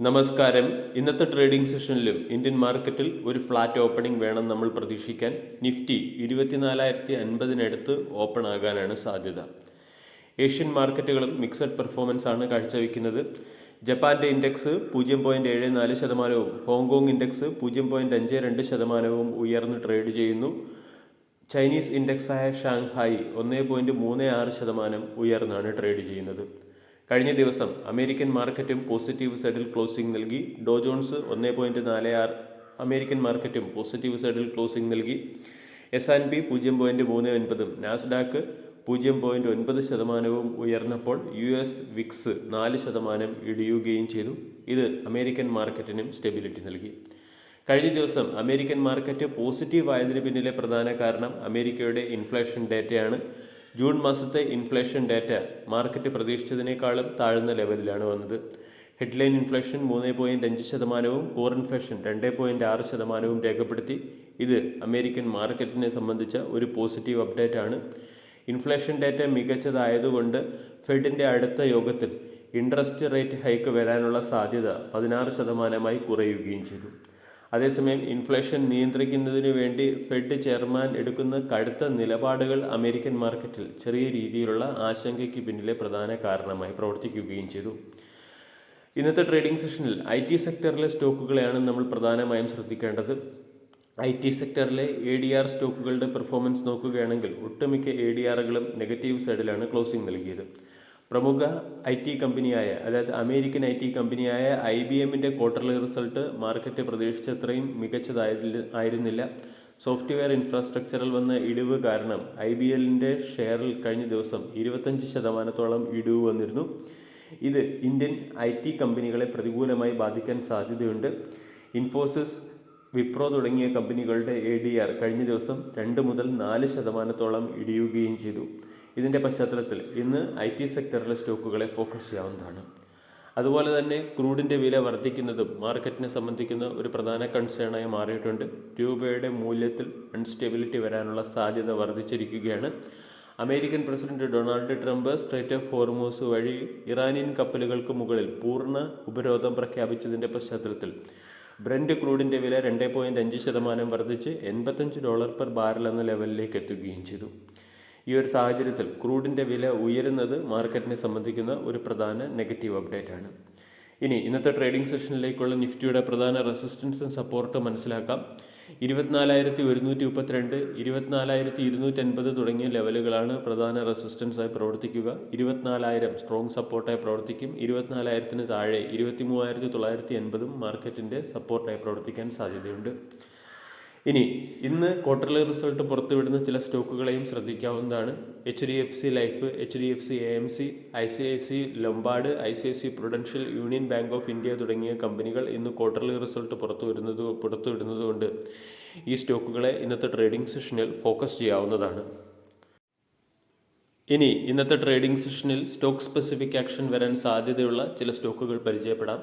നമസ്കാരം. ഇന്നത്തെ trading സെഷനിലും Indian മാർക്കറ്റിൽ ഒരു ഫ്ലാറ്റ് ഓപ്പണിംഗ് വേണം നമ്മൾ പ്രതീക്ഷിക്കാൻ. നിഫ്റ്റി 24,050 ഓപ്പൺ ആകാനാണ് സാധ്യത. ഏഷ്യൻ മാർക്കറ്റുകളും മിക്സഡ് പെർഫോമൻസ് ആണ് കാഴ്ചവെക്കുന്നത്. ജപ്പാന്റെ ഇൻഡെക്സ് 0.74%, ഹോങ്കോങ് ഇൻഡെക്സ് 0.52% ഉയർന്ന് ട്രേഡ് ചെയ്യുന്നു. ചൈനീസ് ഇൻഡെക്സായ ഷാങ്ഹായ് 1.36% ഉയർന്നാണ് ട്രേഡ് ചെയ്യുന്നത്. കഴിഞ്ഞ ദിവസം അമേരിക്കൻ മാർക്കറ്റും പോസിറ്റീവ് സൈഡിൽ ക്ലോസിംഗ് നൽകി. ഡോ ജോൺസ് 1.46, അമേരിക്കൻ മാർക്കറ്റും പോസിറ്റീവ് സൈഡിൽ ക്ലോസിംഗ് നൽകി. S&P 0.39, നാസ്ഡാക്ക് 0.9% ഉയർന്നപ്പോൾ US വിക്സ് 4% ഇടിയുകയും ചെയ്തു. ഇത് അമേരിക്കൻ മാർക്കറ്റിനും സ്റ്റെബിലിറ്റി നൽകി. കഴിഞ്ഞ ദിവസം അമേരിക്കൻ മാർക്കറ്റ് പോസിറ്റീവ് ആയതിന് പിന്നിലെ പ്രധാന കാരണം അമേരിക്കയുടെ ഇൻഫ്ലേഷൻ ഡേറ്റയാണ്. ജൂൺ മാസത്തെ ഇൻഫ്ലേഷൻ ഡേറ്റ മാർക്കറ്റ് പ്രതീക്ഷിച്ചതിനേക്കാളും താഴ്ന്ന ലെവലിലാണ് വന്നത്. ഹെഡ്ലൈൻ ഇൻഫ്ലേഷൻ 3.5%, കോർ ഇൻഫ്ലേഷൻ 2.6% രേഖപ്പെടുത്തി. ഇത് അമേരിക്കൻ മാർക്കറ്റിനെ സംബന്ധിച്ച ഒരു പോസിറ്റീവ് അപ്ഡേറ്റ് ആണ്. ഇൻഫ്ലേഷൻ ഡേറ്റ മികച്ചതായതുകൊണ്ട് ഫെഡിൻ്റെ അടുത്ത യോഗത്തിൽ ഇൻട്രസ്റ്റ് റേറ്റ് ഹൈക്ക് വരാനുള്ള സാധ്യത 16% കുറയുകയും ചെയ്തു. അതേസമയം ഇൻഫ്ലേഷൻ നിയന്ത്രിക്കുന്നതിന് വേണ്ടി ഫെഡ് ചെയർമാൻ എടുക്കുന്ന കടുത്ത നിലപാടുകൾ അമേരിക്കൻ മാർക്കറ്റിൽ ചെറിയ രീതിയിലുള്ള ആശങ്കയ്ക്ക് പിന്നിലെ പ്രധാന കാരണമായി പ്രവർത്തിക്കുകയും ചെയ്തു. ഇന്നത്തെ ട്രേഡിംഗ് സെഷനിൽ IT സെക്ടറിലെ സ്റ്റോക്കുകളെയാണ് നമ്മൾ പ്രധാനമായും ശ്രദ്ധിക്കേണ്ടത്. IT സെക്ടറിലെ ADR സ്റ്റോക്കുകളുടെ പെർഫോമൻസ് നോക്കുകയാണെങ്കിൽ ഒട്ടുമിക്ക ADRകളും നെഗറ്റീവ് സൈഡിലാണ് ക്ലോസിംഗ് നൽകിയത്. പ്രമുഖ IT കമ്പനിയായ, അതായത് അമേരിക്കൻ IT കമ്പനിയായ IBMന്റെ ക്വാർട്ടർലി റിസൾട്ട് മാർക്കറ്റ് പ്രതീക്ഷിച്ചത്രയും മികച്ചതായിരുന്നില്ല. സോഫ്റ്റ്വെയർ ഇൻഫ്രാസ്ട്രക്ചറിൽ വന്ന ഇടിവ് കാരണം IBMന്റെ ഷെയറിൽ കഴിഞ്ഞ ദിവസം 25% ഇടിവ് വന്നിരുന്നു. ഇത് ഇന്ത്യൻ IT കമ്പനികളെ പ്രതികൂലമായി ബാധിക്കാൻ സാധ്യതയുണ്ട്. ഇൻഫോസിസ്, വിപ്രോ തുടങ്ങിയ കമ്പനികളുടെ ADR കഴിഞ്ഞ ദിവസം 2 മുതൽ 4% ഇടിയുകയും ചെയ്തു. ഇതിൻ്റെ പശ്ചാത്തലത്തിൽ ഇന്ന് IT സെക്ടറിലെ സ്റ്റോക്കുകളെ ഫോക്കസ് ചെയ്യാവുന്നതാണ്. അതുപോലെ തന്നെ ക്രൂഡിൻ്റെ വില വർദ്ധിക്കുന്നതും മാർക്കറ്റിനെ സംബന്ധിക്കുന്ന ഒരു പ്രധാന കൺസേണായി മാറിയിട്ടുണ്ട്. രൂപയുടെ മൂല്യത്തിൽ അൺസ്റ്റെബിലിറ്റി വരാനുള്ള സാധ്യത വർദ്ധിച്ചിരിക്കുകയാണ്. American president Donald Trump strait of Hormuz വഴി ഇറാനിയൻ കപ്പലുകൾക്ക് മുകളിൽ പൂർണ്ണ ഉപരോധം പ്രഖ്യാപിച്ചതിൻ്റെ പശ്ചാത്തലത്തിൽ ബ്രന്റ് ക്രൂഡിൻ്റെ വില 2.5% വർദ്ധിച്ച് $85 പെർ ബാരൽ എന്ന ലെവലിലേക്ക് എത്തുകയും ചെയ്തു. ഈ ഒരു സാഹചര്യത്തിൽ ക്രൂഡിൻ്റെ വില ഉയരുന്നത് മാർക്കറ്റിനെ സംബന്ധിക്കുന്ന ഒരു പ്രധാന നെഗറ്റീവ് അപ്ഡേറ്റ് ആണ്. ഇനി ഇന്നത്തെ ട്രേഡിംഗ് സെഷനിലേക്കുള്ള നിഫ്റ്റിയുടെ പ്രധാന റെസിസ്റ്റൻസും സപ്പോർട്ട് മനസ്സിലാക്കാം. 24,132, 24,250 തുടങ്ങിയ ലെവലുകളാണ് പ്രധാന റെസിസ്റ്റൻസായി പ്രവർത്തിക്കുക. 24,000 സ്ട്രോങ് സപ്പോർട്ടായി പ്രവർത്തിക്കും. 24,000 താഴെ 23,980 മാർക്കറ്റിൻ്റെ സപ്പോർട്ടായി പ്രവർത്തിക്കാൻ സാധ്യതയുണ്ട്. ഇനി ഇന്ന് ക്വാർട്ടർലി റിസൾട്ട് പുറത്തുവിടുന്ന ചില സ്റ്റോക്കുകളെയും ശ്രദ്ധിക്കാവുന്നതാണ്. HDFC life, HDFC AMC, ICICI Lombard, ICICI Prudential, union bank of India തുടങ്ങിയ കമ്പനികൾ ഇന്ന് ക്വാർട്ടർലി റിസൾട്ട് പുറത്തുവിടുന്നതുകൊണ്ട് ഈ സ്റ്റോക്കുകളെ ഇന്നത്തെ ട്രേഡിംഗ് സെഷനിൽ ഫോക്കസ് ചെയ്യാവുന്നതാണ്. ഇനി ഇന്നത്തെ ട്രേഡിംഗ് സെഷനിൽ സ്റ്റോക്ക് സ്പെസിഫിക് ആക്ഷൻ വരാൻ സാധ്യതയുള്ള ചില സ്റ്റോക്കുകൾ പരിചയപ്പെടാം.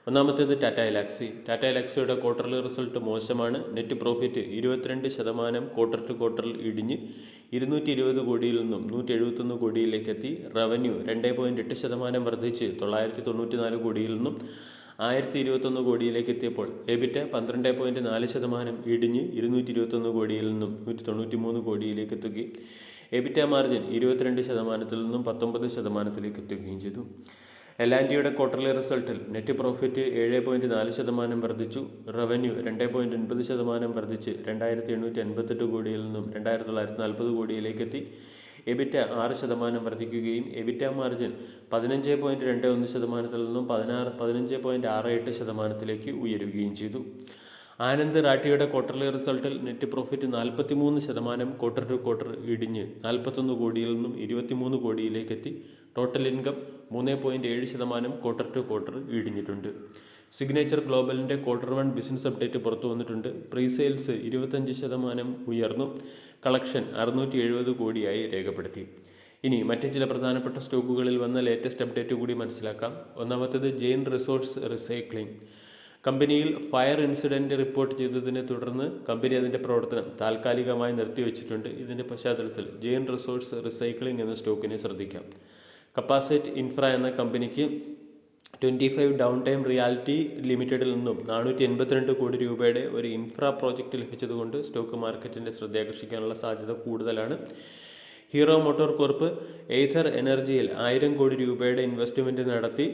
ഒന്നാമത്തേത് ടാറ്റ എലാക്സി. ടാറ്റ എലാക്സിയുടെ ക്വാർട്ടർലി റിസൾട്ട് മോശമാണ്. നെറ്റ് പ്രോഫിറ്റ് 22% ക്വാർട്ടർ ടു ക്വാർട്ടറിൽ ഇടിഞ്ഞ് 220 കോടിയിൽ നിന്നും 171 കോടിയിലേക്ക് എത്തി. റവന്യൂ 2.8% വർദ്ധിച്ച് 994 കോടിയിൽ നിന്നും 1021 കോടിയിലേക്ക് എത്തിയപ്പോൾ EBITDA 12.4% ഇടിഞ്ഞ് 221 കോടിയിൽ നിന്നും 193 കോടിയിലേക്ക് എത്തുകയും EBITDA മാർജിൻ 22% നിന്നും 19% എത്തുകയും ചെയ്തു. L&Tയുടെ ക്വാർട്ടർലി റിസൾട്ടിൽ നെറ്റ് പ്രോഫിറ്റ് 7.4% വർദ്ധിച്ചു. റവന്യൂ 2.9% വർദ്ധിച്ച് 2,858 കോടിയിൽ നിന്നും 2,940 കോടിയിലേക്ക് എത്തി. EBITDA 6% വർദ്ധിക്കുകയും EBITDA മാർജിൻ 15.21% നിന്നും 15.68% ഉയരുകയും ചെയ്തു. ആനന്ദ് റാഠിയുടെ ക്വാർട്ടർലി റിസൾട്ടിൽ net profit 43% quarter to quarter ഇടിഞ്ഞ് 41 കോടിയിൽ നിന്നും 23 കോടിയിലേക്ക് എത്തി. Total income 3.7% quarter to quarter ഇടിഞ്ഞിട്ടുണ്ട്. സിഗ്നേച്ചർ ഗ്ലോബലിൻ്റെ Q1 ബിസിനസ് അപ്ഡേറ്റ് പുറത്തു വന്നിട്ടുണ്ട്. പ്രീ സെയിൽസ് 25% ഉയർന്നു. കളക്ഷൻ 670 കോടിയായി രേഖപ്പെടുത്തി. ഇനി മറ്റ് ചില പ്രധാനപ്പെട്ട സ്റ്റോക്കുകളിൽ വന്ന ലേറ്റസ്റ്റ് അപ്ഡേറ്റ് കൂടി മനസ്സിലാക്കാം. ഒന്നാമത്തേത് ജെയിൻ റിസോഴ്സ് റീസൈക്ലിംഗ്. കമ്പനിയിൽ ഫയർ ഇൻസിഡൻറ്റ് റിപ്പോർട്ട് ചെയ്തതിനെ തുടർന്ന് കമ്പനി അതിൻ്റെ പ്രവർത്തനം താൽക്കാലികമായി നിർത്തിവെച്ചിട്ടുണ്ട്. ഇതിൻ്റെ പശ്ചാത്തലത്തിൽ ജെയിൻ റിസോഴ്സ് റീസൈക്ലിംഗ് എന്ന സ്റ്റോക്കിനെ ശ്രദ്ധിക്കാം. കപ്പാസിറ്റ് ഇൻഫ്ര എന്ന കമ്പനിക്ക് 25 ഡൗൺ ടൈം റിയാലിറ്റി ലിമിറ്റഡിൽ നിന്നും 482 കോടി രൂപയുടെ ഒരു ഇൻഫ്രാ പ്രോജക്റ്റ് ലഭിച്ചതുകൊണ്ട് സ്റ്റോക്ക് മാർക്കറ്റിൻ്റെ ശ്രദ്ധയാകർഷിക്കാനുള്ള സാധ്യത കൂടുതലാണ്. ഹീറോ മോട്ടോർ കോർപ്പ് എയ്തർ എനർജിയിൽ 1000 കോടി രൂപയുടെ ഇൻവെസ്റ്റ്മെൻറ്റ് നടത്തി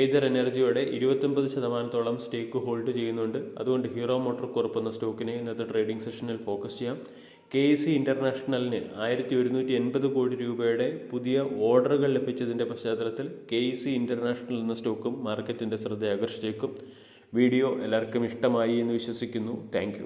എയ്തർ എനർജിയുടെ 29% സ്റ്റേക്ക് ഹോൾഡ് ചെയ്യുന്നുണ്ട്. അതുകൊണ്ട് ഹീറോ മോട്ടോർ കോർപ്പ് എന്ന സ്റ്റോക്കിനെ ഇന്നത്തെ ട്രേഡിംഗ് സെഷനിൽ ഫോക്കസ് ചെയ്യാം. KEC ഇൻ്റർനാഷണലിന് 1180 കോടി രൂപയുടെ പുതിയ ഓർഡറുകൾ ലഭിച്ചതിൻ്റെ പശ്ചാത്തലത്തിൽ KEC ഇൻ്റർനാഷണൽ എന്ന സ്റ്റോക്കും മാർക്കറ്റിൻ്റെ ശ്രദ്ധ ആകർഷിച്ചേക്കും. വീഡിയോ എല്ലാവർക്കും ഇഷ്ടമായി എന്ന് വിശ്വസിക്കുന്നു. താങ്ക്